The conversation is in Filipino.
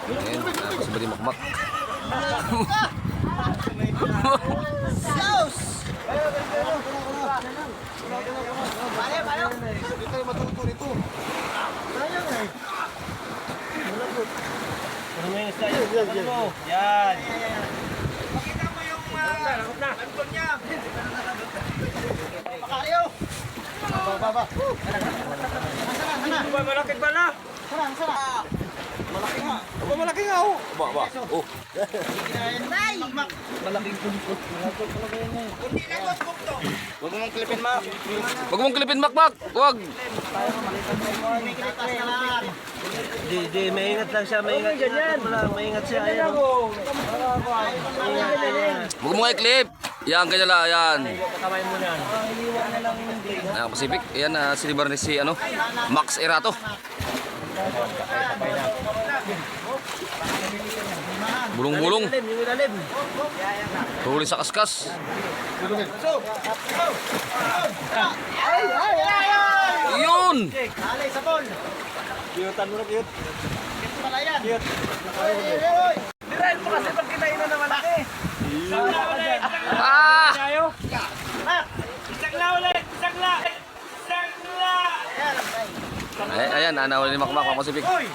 Ayan, kasi ba di makmak? Hindi tayo matuto nito. Yan. Baba. Malaki pala. Malaki nga oh. Ba. Oh. Huwag mong klipin, Mak. Wag mong klipin makmak. Wag. Di, maingat lang siya, maingat. Maingat siya. Ayan. Wag mo i-clip. Yan, ganyan lang. Yan. Kamay mo yan. Ayan, Pacific. Ayan, sinibar ni si ano, Max Erato. Bulong-bulong. Yung ilalim. Huli sa kaskas. Yun! Alay sa ball. Cute mo na, cute. Pala yan. Dirahin mo kasi pag kinainan na malaki. Ah! Isang la ulit! Isang la! Ayan, nawala ni Makmak, Pacific. Uy!